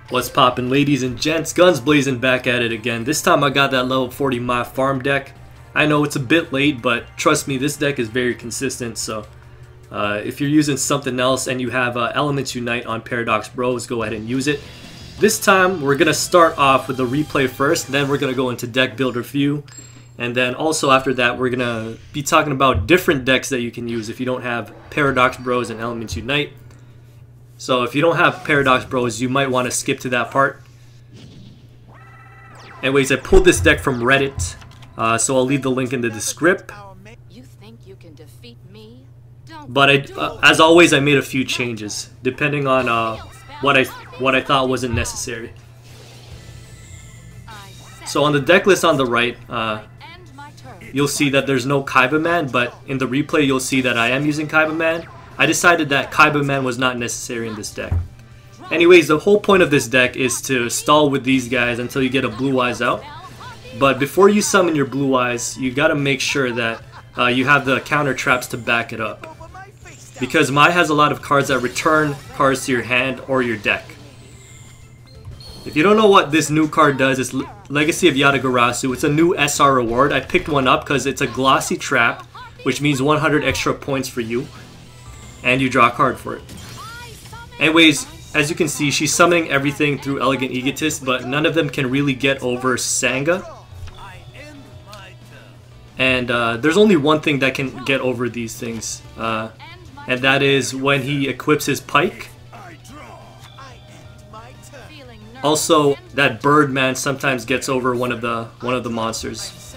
What's poppin', ladies and gents? Guns blazing, back at it again. This time I got that level 40 my farm deck. I know it's a bit late, but trust me, this deck is very consistent. So if you're using something else and you have Elements Unite on Paradox Bros, go ahead and use it. This time we're gonna start off with the replay first, then we're gonna go into deck build review, and then also after that we're gonna be talking about different decks that you can use if you don't have Paradox Bros and Elements Unite. So if you don't have Paradox Bros, you might want to skip to that part. Anyways, I pulled this deck from Reddit, so I'll leave the link in the description. But as always, I made a few changes depending on what I thought wasn't necessary. So on the deck list on the right, you'll see that there's no Kaiba Man, but in the replay you'll see that I am using Kaiba Man. I decided that Kaiba Man was not necessary in this deck. Anyways, the whole point of this deck is to stall with these guys until you get a Blue Eyes out. But before you summon your Blue Eyes, you gotta make sure that you have the counter traps to back it up. Because Mai has a lot of cards that return cards to your hand or your deck. If you don't know what this new card does, it's Legacy of Yatagarasu. It's a new SR reward. I picked one up because it's a glossy trap, which means 100 extra points for you. And you draw a card for it. Anyways, as you can see, she's summoning everything through Elegant Egotist, but none of them can really get over Sanga. And there's only one thing that can get over these things, and that is when he equips his Pike. Also, that Birdman sometimes gets over one of the monsters,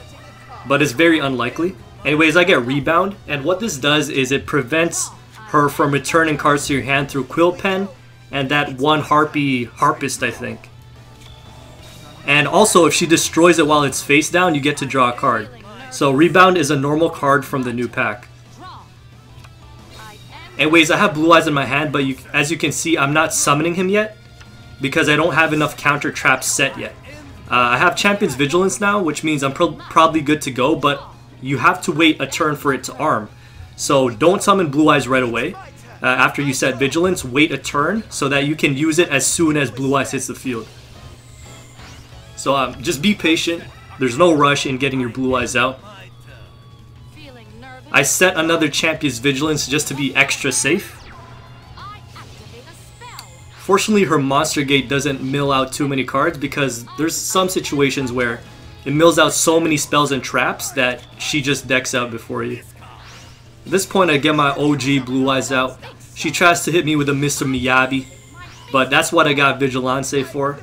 but it's very unlikely. Anyways, I get Rebound, and what this does is it prevents her from returning cards to your hand through Quill Pen and that one Harpist, I think. And also, if she destroys it while it's face down, you get to draw a card. So Rebound is a normal card from the new pack. Anyways, I have Blue Eyes in my hand, but as you can see, I'm not summoning him yet because I don't have enough counter traps set yet. I have Champion's Vigilance now, which means I'm probably good to go, but you have to wait a turn for it to arm. So don't summon Blue Eyes right away. After you set Vigilance, wait a turn so that you can use it as soon as Blue Eyes hits the field. So just be patient. There's no rush in getting your Blue Eyes out. I set another Champion's Vigilance just to be extra safe. Fortunately, her Monster Gate doesn't mill out too many cards because there's some situations where it mills out so many spells and traps that she just decks out before you. At this point, I get my OG Blue Eyes out. She tries to hit me with a Mr. Miyabi, but that's what I got Vigilance for.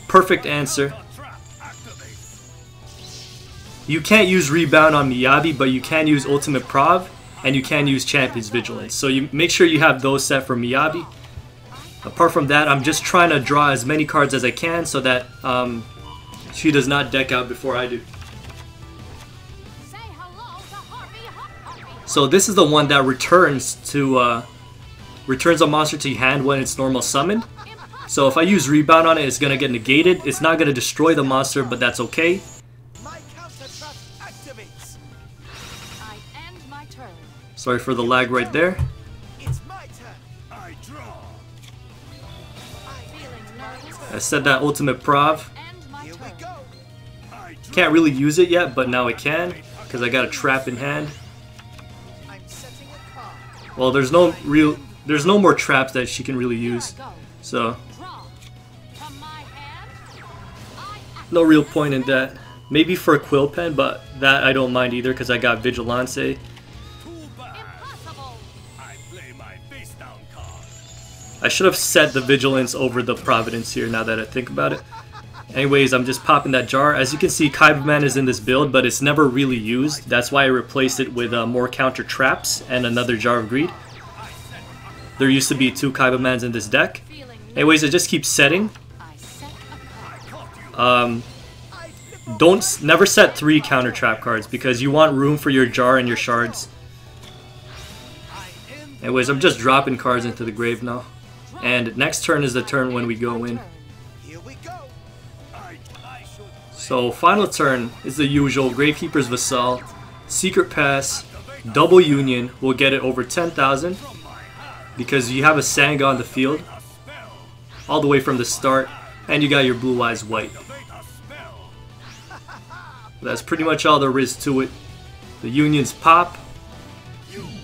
Perfect answer. You can't use Rebound on Miyabi, but you can use Ultimate Prov, and you can use Champion's Vigilance. So you make sure you have those set for Miyabi. Apart from that, I'm just trying to draw as many cards as I can so that she does not deck out before I do. So this is the one that returns a monster to your hand when it's normal summoned. So if I use Rebound on it, it's gonna get negated. It's not gonna destroy the monster, but that's okay. Sorry for the lag right there. I set that Ultimate Prov. Can't really use it yet, but now I can because I got a trap in hand. Well, there's no more traps that she can really use, so no real point in that. Maybe for a Quill Pen, but that I don't mind either because I got Vigilance. I should have set the Vigilance over the Providence here now that I think about it. Anyways, I'm just popping that jar. As you can see, Kaiba Man is in this build, but it's never really used. That's why I replaced it with more counter traps and another Jar of Greed. There used to be 2 Kaiba Mans in this deck. Anyways, I just keep setting. Never set 3 counter trap cards because you want room for your jar and your shards. Anyways, I'm just dropping cards into the grave now. And next turn is the turn when we go in. So final turn is the usual Gravekeeper's Vassal, Secret Pass, Double Union will get it over 10,000 because you have a Sanga on the field. all the way from the start, and you got your Blue Eyes White. That's pretty much all there is to it. The Unions pop,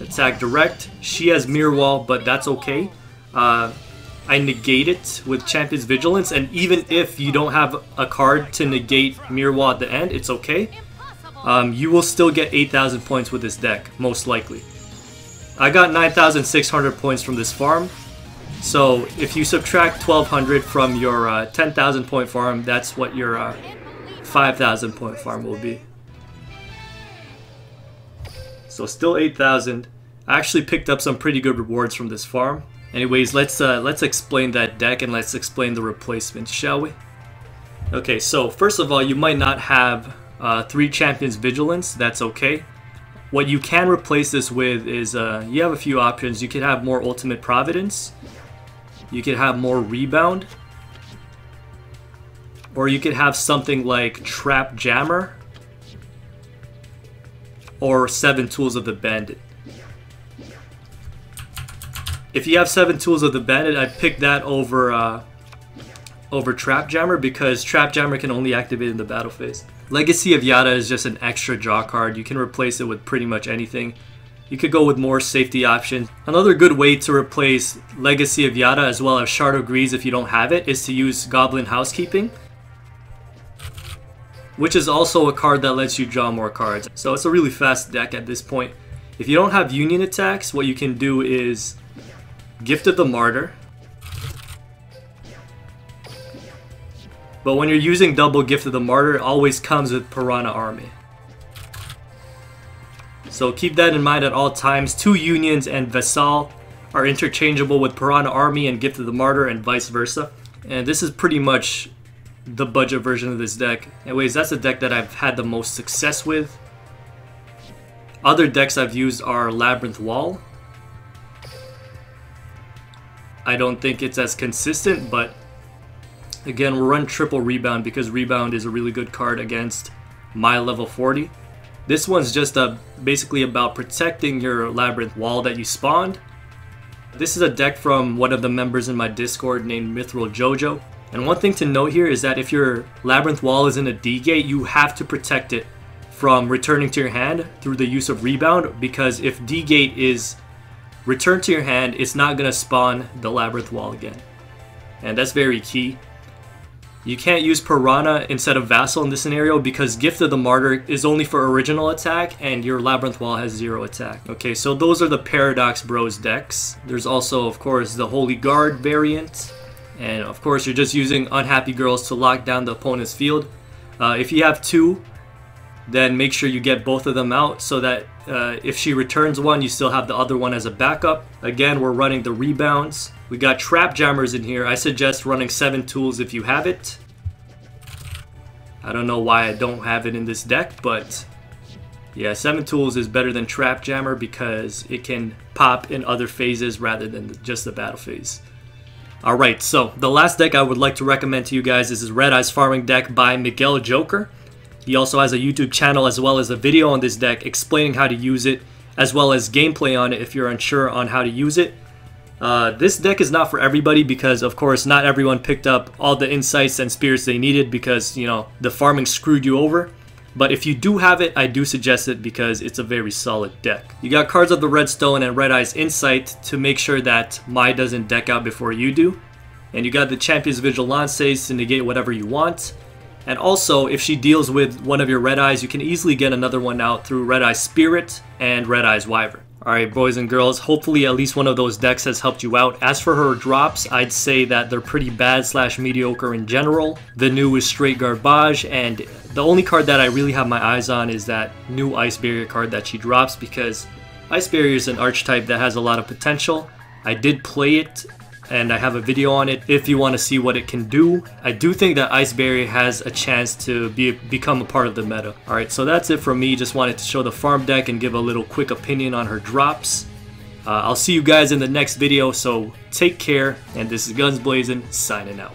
attack direct. She has Mirror Wall, but that's okay. I negate it with Champion's Vigilance, and even if you don't have a card to negate Mirror Wall at the end, it's okay. You will still get 8,000 points with this deck, most likely. I got 9,600 points from this farm, so if you subtract 1,200 from your 10,000 point farm, that's what your 5,000 point farm will be. So still 8,000. I actually picked up some pretty good rewards from this farm. Anyways, let's explain that deck and let's explain the replacements, shall we? Okay, so first of all, you might not have 3 Champions Vigilance. That's okay. What you can replace this with is you have a few options. You could have more Ultimate Providence. You could have more Rebound. Or you could have something like Trap Jammer. Or 7 Tools of the Bandit. If you have 7 Tools of the Bandit, I'd pick that over over Trap Jammer, because Trap Jammer can only activate in the battle phase. Legacy of Yada is just an extra draw card. You can replace it with pretty much anything. You could go with more safety options. Another good way to replace Legacy of Yada as well as Shard of Grease if you don't have it is to use Goblin Housekeeping, which is also a card that lets you draw more cards. So it's a really fast deck at this point. If you don't have Union attacks, what you can do is Gift of the Martyr. But when you're using double Gift of the Martyr, it always comes with Piranha Army. So keep that in mind at all times. 2 Unions and Vassal are interchangeable with Piranha Army and Gift of the Martyr, and vice versa. And this is pretty much the budget version of this deck. Anyways, that's the deck that I've had the most success with. Other decks I've used are Labyrinth Wall. I don't think it's as consistent, but again, we'll run triple Rebound because Rebound is a really good card against my level 40. This one's just basically about protecting your Labyrinth Wall that you spawned. This is a deck from one of the members in my Discord named Mithril Jojo. And one thing to note here is that if your Labyrinth Wall is in a D gate, you have to protect it from returning to your hand through the use of Rebound, because if D gate is returned to your hand, it's not going to spawn the Labyrinth Wall again. And that's very key. You can't use Piranha instead of Vassal in this scenario because Gift of the Martyr is only for original attack and your Labyrinth Wall has 0 attack. Okay, so those are the Paradox Bros decks. There's also, of course, the Holy Guard variant. And of course, you're just using Unhappy Girls to lock down the opponent's field. If you have 2, then make sure you get both of them out so that if she returns one, you still have the other one as a backup. Again, we're running the Rebounds. We got Trap Jammers in here. I suggest running 7 Tools if you have it. I don't know why I don't have it in this deck, but yeah, 7 Tools is better than Trap Jammer because it can pop in other phases rather than just the battle phase. Alright, so the last deck I would like to recommend to you guys is this Red Eyes Farming deck by Miguel Joker. He also has a YouTube channel as well as a video on this deck explaining how to use it, as well as gameplay on it if you're unsure on how to use it. This deck is not for everybody because, of course, not everyone picked up all the insights and spirits they needed because, you know, the farming screwed you over. But if you do have it, I do suggest it because it's a very solid deck. You got Cards of the Redstone and Red Eyes Insight to make sure that Mai doesn't deck out before you do. And you got the Champion's Vigilantes to negate whatever you want. And also, if she deals with one of your Red Eyes, you can easily get another one out through Red Eyes Spirit and Red Eyes Wyvern. Alright, boys and girls, hopefully at least one of those decks has helped you out. As for her drops, I'd say that they're pretty bad / mediocre in general. The new is straight garbage, and the only card that I really have my eyes on is that new Ice Barrier card that she drops, because Ice Barrier is an archetype that has a lot of potential. I did play it, and I have a video on it if you want to see what it can do. I do think that Ice Barrier has a chance to become a part of the meta. Alright, so that's it from me. Just wanted to show the farm deck and give a little quick opinion on her drops. I'll see you guys in the next video, so take care, and this is Guns Blazing, signing out.